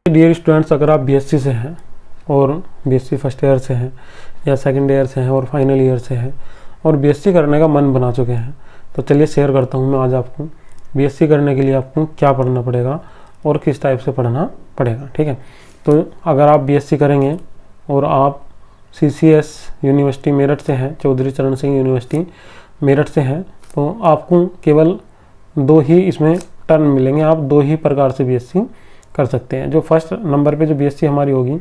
Dear students, अगर आप BSc से हैं और बीएससी फर्स्ट ईयर से हैं या सेकंड ईयर से हैं और फाइनल ईयर से हैं और बीएससी करने का मन बना चुके हैं, तो चलिए शेयर करता हूँ मैं आज आपको बीएससी करने के लिए आपको क्या पढ़ना पड़ेगा और किस टाइप से पढ़ना पड़ेगा। ठीक है, तो अगर आप बीएससी करेंगे और आप सीसीएस यूनिवर्सिटी मेरठ से हैं, चौधरी चरण सिंह यूनिवर्सिटी मेरठ से हैं, तो आपको केवल 2 ही इसमें टर्म मिलेंगे। आप 2 ही प्रकार से बीएससी कर सकते हैं। जो फर्स्ट नंबर पे जो बीएससी हमारी होगी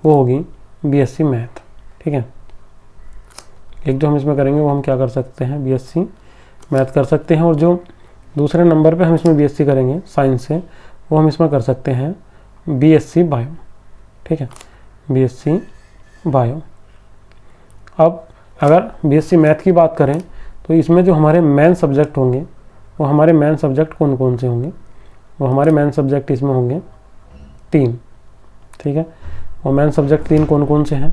वो होगी बीएससी मैथ। ठीक है, एक जो हम इसमें करेंगे वो हम क्या कर सकते हैं, बीएससी मैथ कर सकते हैं। और जो दूसरे नंबर पे हम इसमें बीएससी करेंगे साइंस से, वो हम इसमें कर सकते हैं बीएससी बायो। ठीक है, बीएससी बायो। अब अगर बीएससी मैथ की बात करें तो इसमें जो हमारे मेन सब्जेक्ट होंगे वो हमारे मेन सब्जेक्ट कौन कौन से होंगे, वो हमारे मेन सब्जेक्ट इसमें होंगे 3। ठीक है, वो मेन सब्जेक्ट 3 कौन कौन से हैं।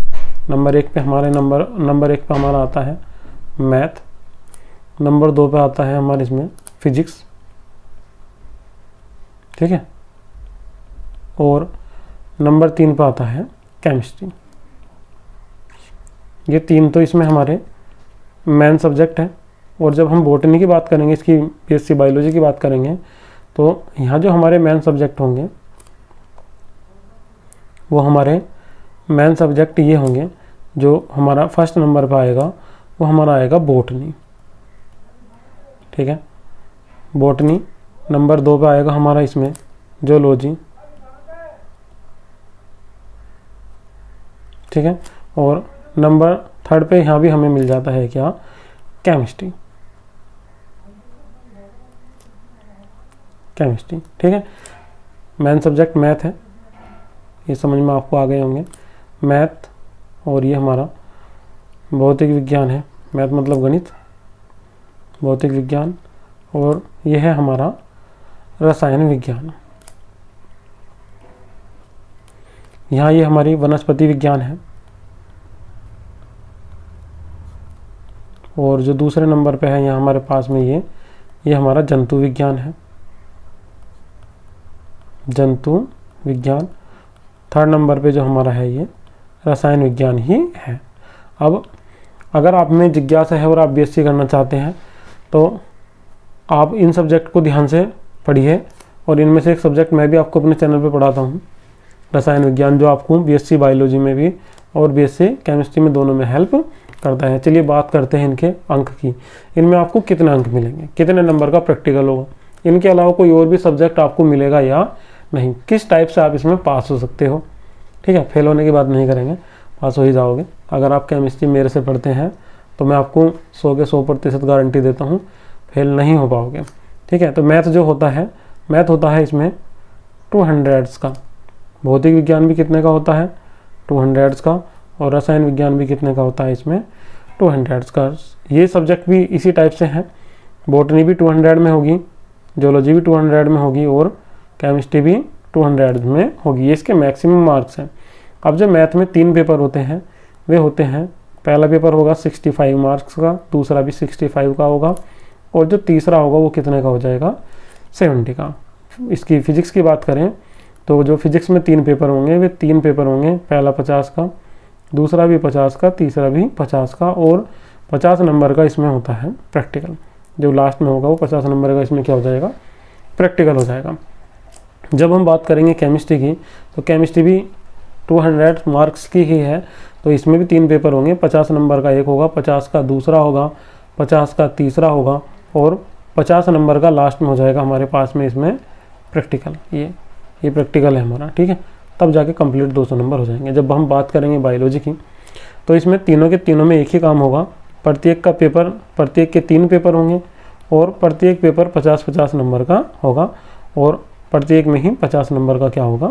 नंबर 1 पे हमारा आता है मैथ, नंबर 2 पे आता है हमारे इसमें फिजिक्स। ठीक है, और नंबर 3 पे आता है केमिस्ट्री। ये 3 तो इसमें हमारे मेन सब्जेक्ट हैं। और जब हम बॉटनी की बात करेंगे, इसकी बीएससी बायोलॉजी की बात करेंगे, तो यहाँ जो हमारे मेन सब्जेक्ट होंगे वो हमारे मेन सब्जेक्ट ये होंगे। जो हमारा फर्स्ट नंबर पर आएगा वो हमारा आएगा बॉटनी। ठीक है, बॉटनी। नंबर 2 पे आएगा हमारा इसमें जूलॉजी। ठीक है, और नंबर 3 पे यहाँ भी हमें मिल जाता है क्या, केमिस्ट्री। केमिस्ट्री। ठीक है, मेन सब्जेक्ट मैथ है, ये समझ में आपको आ गए होंगे। मैथ और ये हमारा भौतिक विज्ञान है। मैथ मतलब गणित, भौतिक विज्ञान, और ये है हमारा रसायन विज्ञान। यहाँ ये हमारी वनस्पति विज्ञान है। और जो दूसरे नंबर पे है यहाँ हमारे पास में ये हमारा जंतु विज्ञान है, जंतु विज्ञान। 3rd नंबर पे जो हमारा है ये रसायन विज्ञान ही है। अब अगर आप में जिज्ञासा है और आप बीएससी करना चाहते हैं तो आप इन सब्जेक्ट को ध्यान से पढ़िए। और इनमें से एक सब्जेक्ट मैं भी आपको अपने चैनल पे पढ़ाता हूँ, रसायन विज्ञान, जो आपको बीएससी बायोलॉजी में भी और बीएससी केमिस्ट्री में दोनों में हेल्प करता है। चलिए बात करते हैं इनके अंक की। इनमें आपको कितने अंक मिलेंगे, कितने नंबर का प्रैक्टिकल होगा, इनके अलावा कोई और भी सब्जेक्ट आपको मिलेगा या नहीं, किस टाइप से आप इसमें पास हो सकते हो। ठीक है, फेल होने की बात नहीं करेंगे, पास हो ही जाओगे। अगर आप केमिस्ट्री मेरे से पढ़ते हैं तो मैं आपको 100 के 100% गारंटी देता हूँ, फेल नहीं हो पाओगे। ठीक है, तो मैथ जो होता है, मैथ होता है इसमें 200 का। भौतिक विज्ञान भी कितने का होता है, 200 का। और रसायन विज्ञान भी कितने का होता है, इसमें 200 का। ये सब्जेक्ट भी इसी टाइप से हैं। बॉटनी भी 200 में होगी, जूलॉजी भी 200 में होगी और केमिस्ट्री भी 200 में होगी। ये इसके मैक्सिमम मार्क्स हैं। अब जो मैथ में 3 पेपर होते हैं वे होते हैं, पहला पेपर होगा 65 मार्क्स का, दूसरा भी 65 का होगा, और जो तीसरा होगा वो कितने का हो जाएगा, 70 का। इसकी फिजिक्स की बात करें तो जो फिजिक्स में 3 पेपर होंगे वे 3 पेपर होंगे, पहला 50 का, दूसरा भी 50 का, तीसरा भी 50 का, और 50 नंबर का इसमें होता है प्रैक्टिकल। जो लास्ट में होगा वो 50 नंबर का इसमें क्या हो जाएगा, प्रैक्टिकल हो जाएगा। जब हम बात करेंगे केमिस्ट्री की, तो केमिस्ट्री भी 200 मार्क्स की ही है। तो इसमें भी 3 पेपर होंगे, 50 नंबर का एक होगा, 50 का दूसरा होगा, 50 का तीसरा होगा, और 50 नंबर का लास्ट में हो जाएगा हमारे पास में इसमें प्रैक्टिकल। ये प्रैक्टिकल है हमारा। ठीक है, तब जाके कंप्लीट 200 नंबर हो जाएंगे। जब हम बात करेंगे बायोलॉजी की, तो इसमें तीनों के तीनों में एक ही काम होगा। प्रत्येक के 3 पेपर होंगे और प्रत्येक पेपर 50-50 नंबर का होगा, और प्रत्येक में ही 50 नंबर का क्या होगा,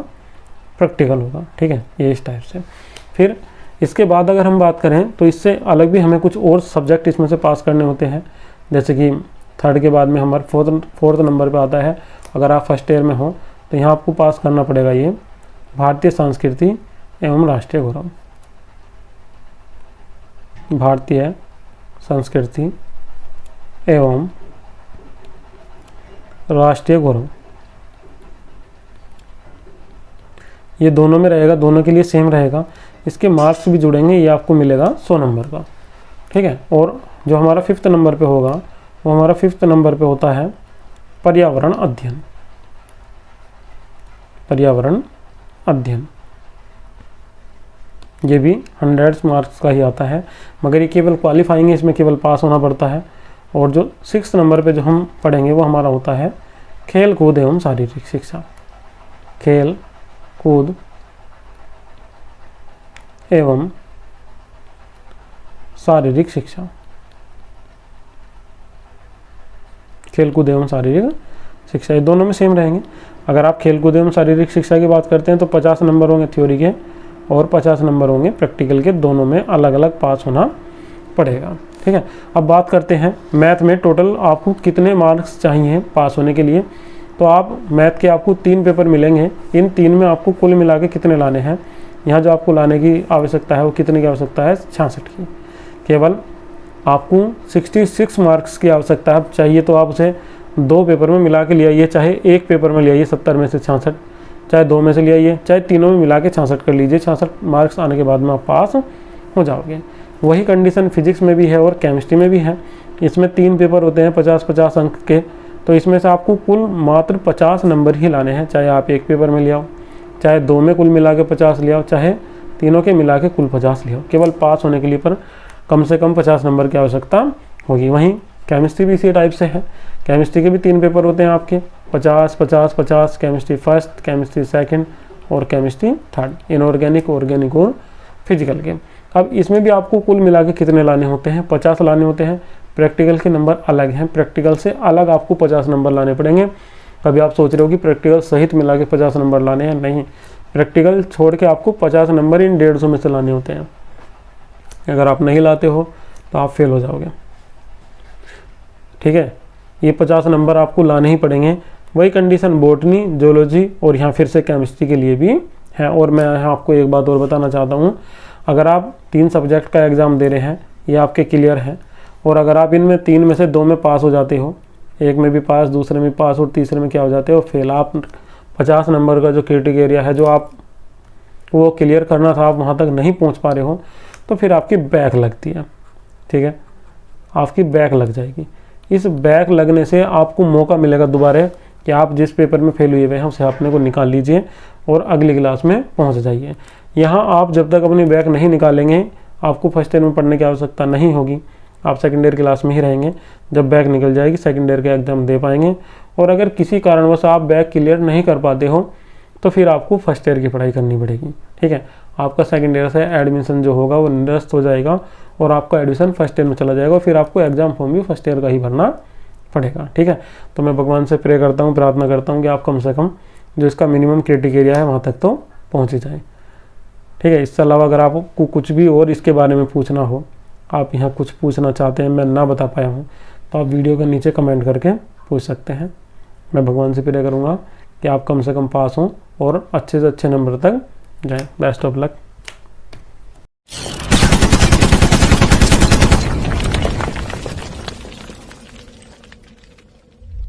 प्रैक्टिकल होगा। ठीक है, ये इस टाइप से। फिर इसके बाद अगर हम बात करें तो इससे अलग भी हमें कुछ और सब्जेक्ट इसमें से पास करने होते हैं। जैसे कि 3rd के बाद में हमारे 4th नंबर पे आता है, अगर आप फर्स्ट ईयर में हो तो यहाँ आपको पास करना पड़ेगा ये भारतीय संस्कृति एवं राष्ट्रीय गौरव। भारतीय संस्कृति एवं राष्ट्रीय गौरव, ये दोनों में रहेगा, दोनों के लिए सेम रहेगा। इसके मार्क्स भी जुड़ेंगे, ये आपको मिलेगा 100 नंबर का, ठीक है। और जो हमारा 5th नंबर पे होगा वो हमारा 5th नंबर पे होता है पर्यावरण अध्ययन। पर्यावरण अध्ययन ये भी 100 मार्क्स का ही आता है, मगर ये केवल क्वालिफाइंग है, इसमें केवल पास होना पड़ता है। और जो 6th नंबर पे जो हम पढ़ेंगे वो हमारा होता है खेल कूद एवं शारीरिक शिक्षा। खेल कूद एवं शारीरिक शिक्षा। खेल कूद एवं शारीरिक शिक्षा, ये दोनों में सेम रहेंगे। अगर आप खेल कूद एवं शारीरिक शिक्षा की बात करते हैं तो 50 नंबर होंगे थ्योरी के और 50 नंबर होंगे प्रैक्टिकल के, दोनों में अलग अलग पास होना पड़ेगा, ठीक है। अब बात करते हैं मैथ में टोटल आपको कितने मार्क्स चाहिए पास होने के लिए। तो आप मैथ के आपको 3 पेपर मिलेंगे, इन 3 में आपको कुल मिला के कितने लाने हैं। यहाँ जो आपको लाने की आवश्यकता है वो कितने की आवश्यकता है, 66 की। केवल आपको 66 मार्क्स की आवश्यकता है। चाहिए तो आप उसे 2 पेपर में मिला के ले आइए, चाहे एक पेपर में ले आइए 70 में से 66, चाहे 2 में से ले आइए, चाहे तीनों में मिला के 66 कर लीजिए। 66 मार्क्स आने के बाद में आप पास हो जाओगे। वही कंडीशन फिजिक्स में भी है और केमिस्ट्री में भी है। इसमें 3 पेपर होते हैं 50-50 अंक के, तो इसमें से आपको कुल मात्र 50 नंबर ही लाने हैं। चाहे आप एक पेपर में ले आओ, चाहे 2 में कुल मिला के 50 ले आओ, चाहे तीनों के मिला के कुल 50 ले आओ। केवल पास होने के लिए पर कम से कम 50 नंबर की आवश्यकता होगी। वहीं केमिस्ट्री भी इसी टाइप से है। केमिस्ट्री के भी 3 पेपर होते हैं आपके 50-50-50, केमिस्ट्री फर्स्ट, केमिस्ट्री सेकंड और केमिस्ट्री थर्ड, इनऑर्गेनिक, ऑर्गेनिक और फिजिकल के। अब इसमें भी आपको कुल मिला के कितने लाने होते हैं, 50 लाने होते हैं। प्रैक्टिकल के नंबर अलग हैं, प्रैक्टिकल से अलग आपको 50 नंबर लाने पड़ेंगे। कभी आप सोच रहे हो कि प्रैक्टिकल सहित मिला के 50 नंबर लाने हैं, नहीं, प्रैक्टिकल छोड़ के आपको 50 नंबर इन 150 में से लाने होते हैं। अगर आप नहीं लाते हो तो आप फेल हो जाओगे, ठीक है। ये 50 नंबर आपको लाने ही पड़ेंगे। वही कंडीशन बॉटनी, जूलॉजी और यहाँ फिर से केमिस्ट्री के लिए भी है। और मैं यहाँ आपको एक बात और बताना चाहता हूँ, अगर आप 3 सब्जेक्ट का एग्ज़ाम दे रहे हैं, ये आपके क्लियर है, और अगर आप इनमें 3 में से 2 में पास हो जाते हो, एक में भी पास, दूसरे में पास और तीसरे में क्या हो जाते हो, फेल। आप 50 नंबर का जो क्राइटेरिया है जो आप वो क्लियर करना था, आप वहाँ तक नहीं पहुँच पा रहे हो, तो फिर आपकी बैक लगती है, ठीक है, आपकी बैक लग जाएगी। इस बैक लगने से आपको मौका मिलेगा दोबारा कि आप जिस पेपर में फेल हुए हैं उसे अपने को निकाल लीजिए और अगली क्लास में पहुंच जाइए। यहाँ आप जब तक अपनी बैक नहीं निकालेंगे आपको फर्स्ट ईयर में पढ़ने की आवश्यकता नहीं होगी, आप सेकेंड ईयर क्लास में ही रहेंगे। जब बैक निकल जाएगी सेकेंड ईयर का एग्जाम दे पाएंगे। और अगर किसी कारणवश आप बैक क्लियर नहीं कर पाते हो तो फिर आपको फर्स्ट ईयर की पढ़ाई करनी पड़ेगी, ठीक है। आपका सेकेंड ईयर से एडमिशन जो होगा वो निरस्त हो जाएगा और आपका एडमिशन फर्स्ट ईयर में चला जाएगा। फिर आपको एग्जाम फॉर्म भी फर्स्ट ईयर का ही भरना पड़ेगा, ठीक है। तो मैं भगवान से प्रे करता हूँ, प्रार्थना करता हूँ कि आप कम से कम जो इसका मिनिमम क्राइटेरिया है वहाँ तक तो पहुँच ही जाए, ठीक है। इसके अलावा अगर आपको कुछ भी और इसके बारे में पूछना हो, आप यहाँ कुछ पूछना चाहते हैं मैं ना बता पाया हूँ, तो आप वीडियो के नीचे कमेंट करके पूछ सकते हैं। मैं भगवान से प्रे करूँगा कि आप कम से कम पास हों और अच्छे से अच्छे नंबर तक जाएं। Best of luck.